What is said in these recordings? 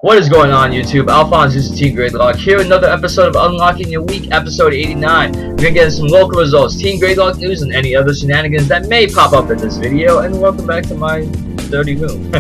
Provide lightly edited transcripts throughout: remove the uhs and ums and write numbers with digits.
What is going on, YouTube? AlphonZeus Team Gridlock here with another episode of Unlocking Your Week, episode 89. We're gonna get some local results, Team Gridlock news, and any other shenanigans that may pop up in this video. And welcome back to my dirty room.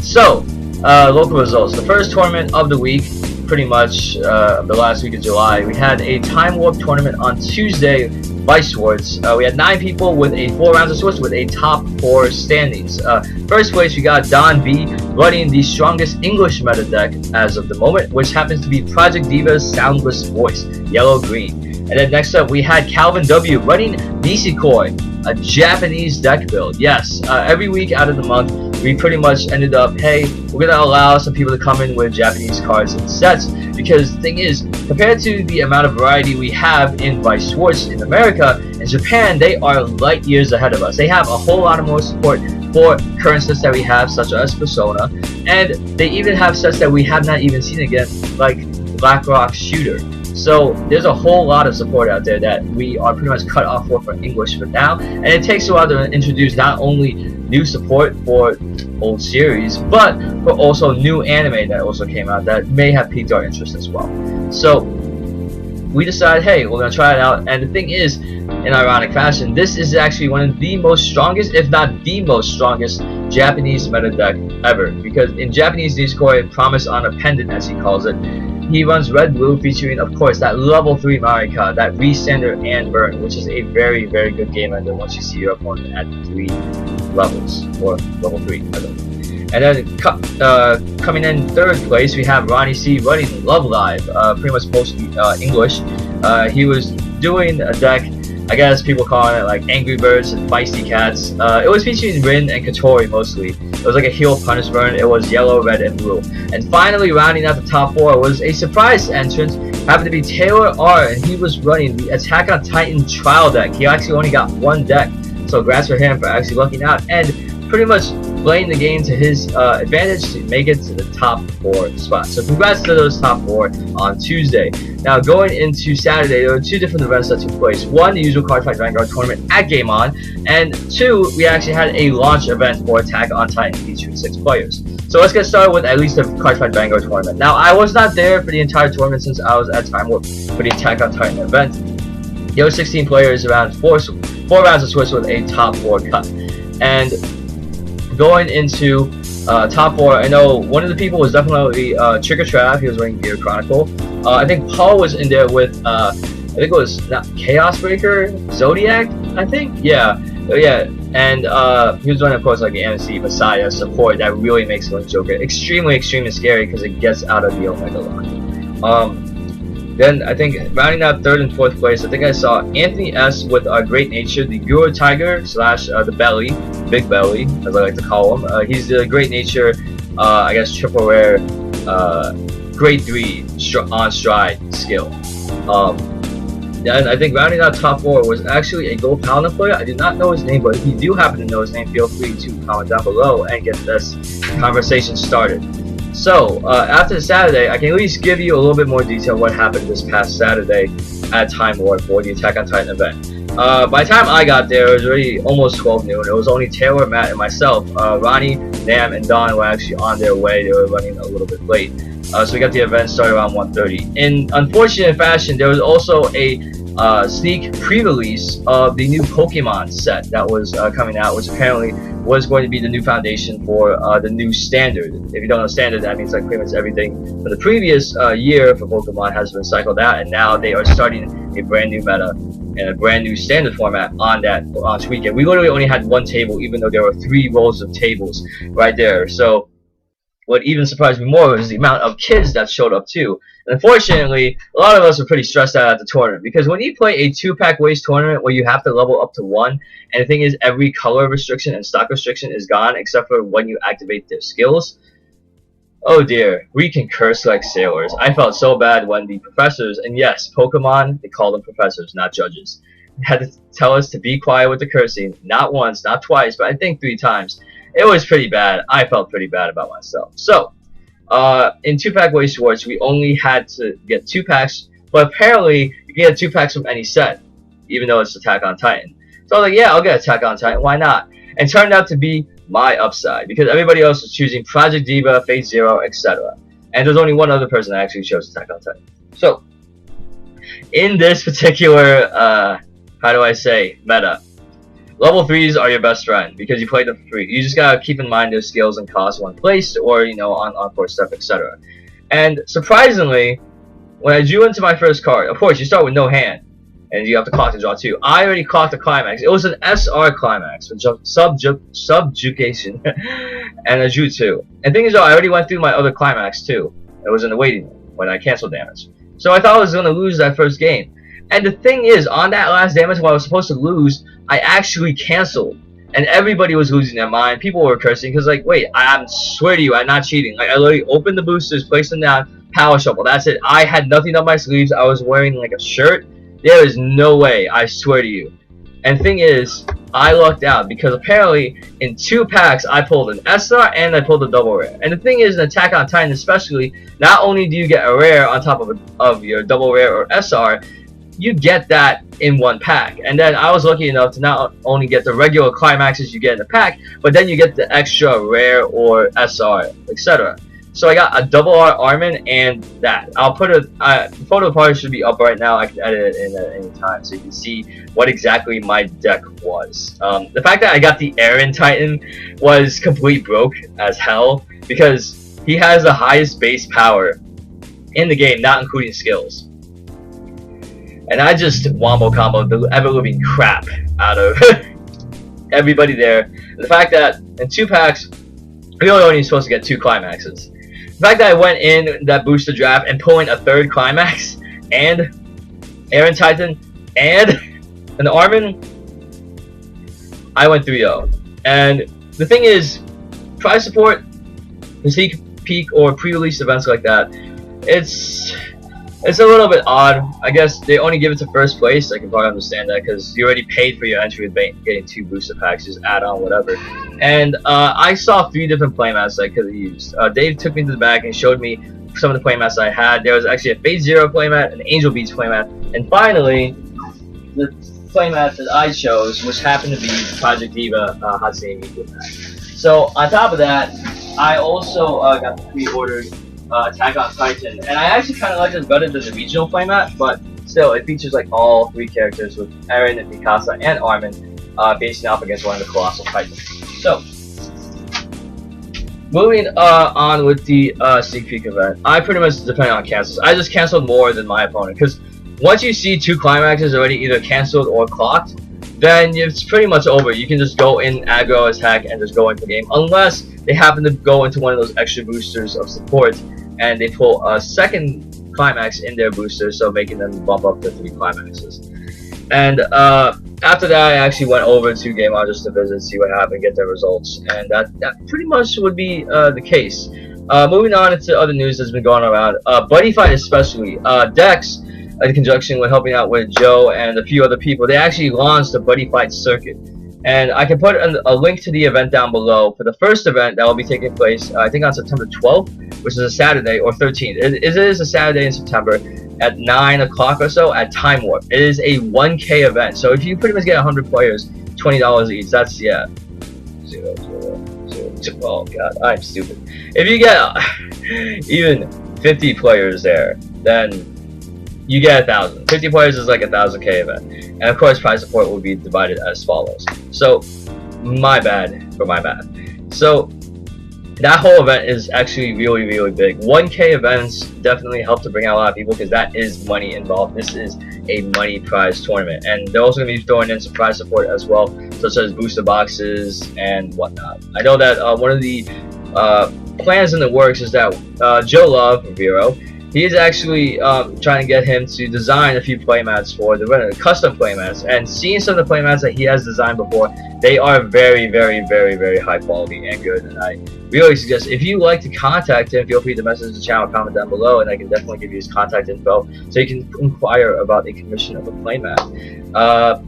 So, local results. The first tournament of the week, pretty much the last week of July, we had a Time Warp tournament on Tuesday by Swords. We had 9 people with 4 rounds of Swords with a top 4 standings. First place we got Don B running the strongest English meta deck as of the moment, which happens to be Project Diva's Soundless Voice, yellow-green. And then next up we had Calvin W running Nisekoi, a Japanese deck build. Yes, every week out of the month we pretty much ended up, hey, we're gonna allow some people to come in with Japanese cards and sets, because the thing is, compared to the amount of variety we have in by Swords in America, in Japan they are light years ahead of us. They have a whole lot of more support for current sets that we have, such as Persona, and they even have sets that we have not even seen again, like Blackrock Shooter. So there's a whole lot of support out there that we are pretty much cut off for English for now, and it takes a while to introduce not only new support for old series, but for also new anime that also came out that may have piqued our interest as well. So we decided, hey, we're gonna try it out. And the thing is, in ironic fashion, this is actually one of the most strongest, if not the most strongest, Japanese meta deck ever, because in Japanese Nisekoi, Promise on a Pendant as he calls it, he runs red blue, featuring of course that level 3 Marika, that Restander and Burn, which is a very, very good game ender once you see your opponent at 3 levels, or level 3, I don't know. And then coming in third place we have Ronnie C running Love Live, pretty much mostly English. He was doing a deck, I guess people calling it like Angry Birds and Feisty Cats. It was featuring Rin and Katori mostly. It was like a heal punish burn. It was yellow, red, and blue. And finally, rounding out the top 4 was a surprise entrance. Happened to be Taylor R, and he was running the Attack on Titan trial deck. He actually only got 1 deck, so congrats for him for actually lucking out and pretty much playing the game to his advantage to make it to the top 4 spot. So congrats to those top 4 on Tuesday. Now going into Saturday, there were 2 different events that took place. 1, the usual Cardfight Vanguard tournament at Game On, and 2, we actually had a launch event for Attack on Titan featuring 6 players. So let's get started with at least the Cardfight Vanguard tournament. Now I was not there for the entire tournament since I was at Time Warp for the Attack on Titan event. There were 16 players, around 4 rounds of Swiss with a top 4 cut. And going into top 4, I know one of the people was definitely Trigger Trav. He was wearing Gear Chronicle. I think Paul was in there with I think it was not Chaos Breaker, Zodiac, I think, yeah, and he was running, of course, like the MC Messiah support that really makes Link Joker extremely scary because it gets out of the Omega lock. Then I think rounding out 3rd and 4th place, I think I saw Anthony S with Great Nature, the Guru Tiger slash the Belly, Big Belly, as I like to call him. He's the Great Nature, I guess triple rare, grade 3 on stride skill. Then I think rounding out top 4 was actually a Gold Paladin player. I did not know his name, but if you do happen to know his name, feel free to comment down below and get this conversation started. So, after Saturday, I can at least give you a little bit more detail what happened this past Saturday at Time Warp for the Attack on Titan event. By the time I got there, it was already almost 12 noon. It was only Taylor, Matt, and myself. Ronnie, Nam, and Don were actually on their way. They were running a little bit late. So we got the event started around 1:30. In unfortunate fashion, there was also a sneak pre-release of the new Pokemon set that was coming out, which apparently was going to be the new foundation for the new standard. If you don't know standard, that means like pretty much everything from the previous year for Pokemon has been cycled out, and now they are starting a brand new meta and a brand new standard format on that launch weekend. We literally only had 1 table, even though there were 3 rows of tables right there. So what even surprised me more was the amount of kids that showed up too. And unfortunately, a lot of us were pretty stressed out at the tournament, because when you play a 2-pack waste tournament where you have to level up to 1, and the thing is every color restriction and stock restriction is gone except for when you activate their skills, oh dear, we can curse like sailors. I felt so bad when the professors, and yes, Pokemon, they call them professors, not judges, had to tell us to be quiet with the cursing, not once, not twice, but I think 3 times. It was pretty bad. I felt pretty bad about myself. So, in 2-pack Waste Swords, we only had to get 2 packs, but apparently you can get 2 packs from any set, even though it's Attack on Titan. So I was like, yeah, I'll get Attack on Titan, why not? And it turned out to be my upside, because everybody else was choosing Project Diva, Fate Zero, etc. And there's only one other person that actually chose Attack on Titan. So, in this particular, how do I say, meta, level 3s are your best friend because you play them for free. You just gotta keep in mind their skills and costs when placed, or on encore stuff, etc. And surprisingly, when I drew into my first card, of course you start with no hand, and you have to clock to draw 2. I already clocked the climax. It was an SR climax with subjugation, and I drew 2. And thing is, though, I already went through my other climax too. It was in the waiting room when I canceled damage. So I thought I was gonna lose that first game. And the thing is, on that last damage, when I was supposed to lose, I actually canceled. And everybody was losing their mind. People were cursing because, like, wait, I swear to you, I'm not cheating. Like, I literally opened the boosters, placed them down, power shuffle. That's it. I had nothing on my sleeves. I was wearing like a shirt. There is no way, I swear to you. And thing is, I lucked out because apparently in 2 packs I pulled an SR and I pulled a double rare. And the thing is, in Attack on Titan especially, not only do you get a rare on top of your double rare or SR, you get that in 1 pack. And then I was lucky enough to not only get the regular climaxes you get in the pack, but then you get the extra rare or SR, etc. So I got a double R Armin and that. I'll put the photo probably should be up right now. I can edit it in at any time so you can see what exactly my deck was. The fact that I got the Aaron Titan was complete broke as hell because he has the highest base power in the game, not including skills. And I just wombo combo the ever-living crap out of everybody there. And the fact that in 2 packs, we only supposed to get 2 climaxes. The fact that I went in that booster draft and pulling a 3rd climax and Aaron Titan and an Armin, I went 3-0. And the thing is, prize support, sneak peek or pre-release events like that, it's a little bit odd. I guess they only give it to first place. I can probably understand that because you already paid for your entry with getting 2 booster packs, just add on whatever. And I saw 3 different playmats I could have used. Dave took me to the back and showed me some of the playmats I had. There was actually a Phase Zero playmat, an Angel Beats playmat, and finally the playmat that I chose, which happened to be Project Diva Hatsune Miku pack. So on top of that, I also got the pre-ordered Attack on Titan, and I actually kind of like this better than the regional playmat, but still, it features like all 3 characters with Eren, Mikasa, and Armin facing off against one of the Colossal Titans. So, moving on with the sneak peek event, I pretty much depend on cancels. I just canceled more than my opponent, because once you see 2 climaxes already either canceled or clocked, then it's pretty much over. You can just go in aggro attack and just go into the game, unless they happen to go into one of those extra boosters of support and they pull a 2nd climax in their booster, so making them bump up to 3 climaxes. And after that, I actually went over to Game On just to visit, see what happened, get their results, and that pretty much would be the case. Moving on into other news that's been going around, Buddyfight especially, Dex, in conjunction with helping out with Joe and a few other people, they actually launched the Buddyfight circuit. And I can put a link to the event down below for the first event that will be taking place, I think on September 12th, which is a Saturday, or 13th. It is a Saturday in September at 9 o'clock or so at Time Warp. It is a 1K event, so if you pretty much get 100 players, $20 each, that's, yeah. 0, 0, 0. Oh god, I'm stupid. If you get even 50 players there, then you get 1,000. 50 players is like a 1,000K event. And of course, prize support will be divided as follows. So, my bad for my math. So, that whole event is actually really, really big. 1K events definitely help to bring out a lot of people because that is money involved. This is a money prize tournament. And they're also going to be throwing in some prize support as well, such as booster boxes and whatnot. I know that one of the plans in the works is that Joe Love, Vero, he is actually trying to get him to design a few playmats for the custom playmats. And seeing some of the playmats that he has designed before, they are very, very, very, very high quality and good. And I really suggest, if you like to contact him, feel free to message the channel, comment down below, and I can definitely give you his contact info so you can inquire about a commission of a playmat.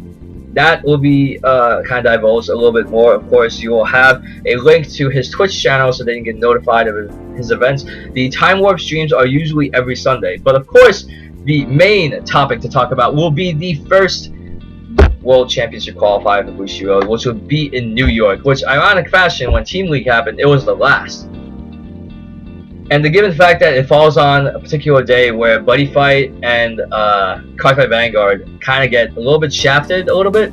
That will be kind of divulged a little bit more. Of course, you will have a link to his Twitch channel so that you can get notified of his events. The Time Warp streams are usually every Sunday, but of course, the main topic to talk about will be the first World Championship qualifier for Bushiroad, which will be in New York, which, ironic fashion, when Team League happened, it was the last. And the given fact that it falls on a particular day where Buddyfight and Cockfight Vanguard kind of get a little bit shafted a little bit,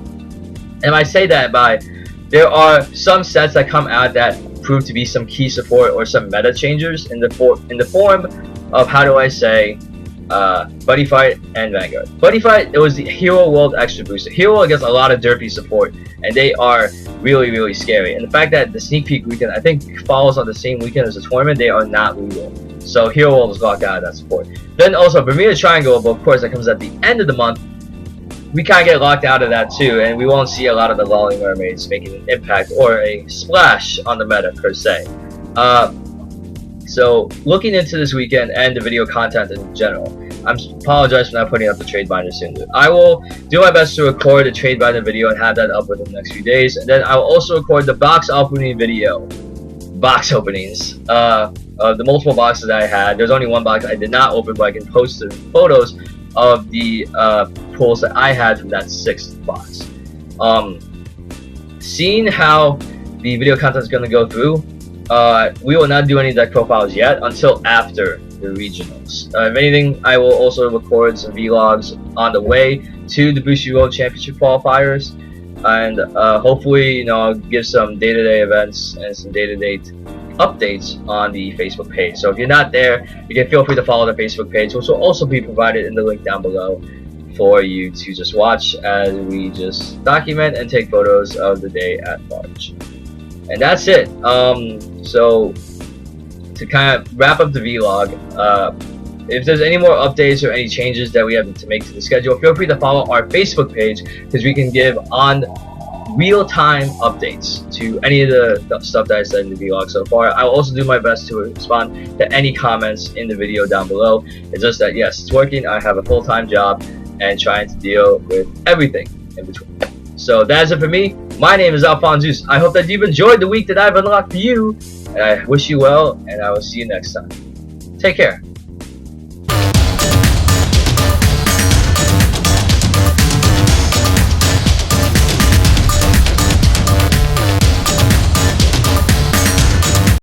and I say that by there are some sets that come out that prove to be some key support or some meta changers in the form of, how do I say, Buddyfight and Vanguard. Buddyfight, it was the Hero World Extra Booster. Hero World gets a lot of derpy support, and they are really, really scary. And the fact that the sneak peek weekend, I think, follows on the same weekend as the tournament, they are not legal. So Hero World is locked out of that support. Then also Bermuda Triangle, but of course that comes at the end of the month. We kind of get locked out of that too, and we won't see a lot of the lolly mermaids making an impact or a splash on the meta per se. So looking into this weekend and the video content in general, I apologize for not putting up the trade binder soon. I will do my best to record the trade binder video and have that up within the next few days, and then I will also record the box opening video, box openings, of the multiple boxes that I had. There's only one box I did not open, but I can post the photos of the pulls that I had from that 6th box. Seeing how the video content is going to go through, we will not do any deck profiles yet until after the regionals. If anything, I will also record some vlogs on the way to the Booster World Championship qualifiers, and hopefully, you know, I'll give some day-to-day events and some day-to-day updates on the Facebook page. So if you're not there, you can feel free to follow the Facebook page, which will also be provided in the link down below for you to just watch as we just document and take photos of the day at large. And that's it. So to kind of wrap up the vlog, if there's any more updates or any changes that we have to make to the schedule, feel free to follow our Facebook page, because we can give on real-time updates to any of the stuff that I said in the vlog so far. I will also do my best to respond to any comments in the video down below. It's just that, yes, it's working. I have a full-time job and trying to deal with everything in between. So that's it for me. My name is AlphonZeus. I hope that you've enjoyed the week that I've unlocked for you, and I wish you well, and I will see you next time. Take care.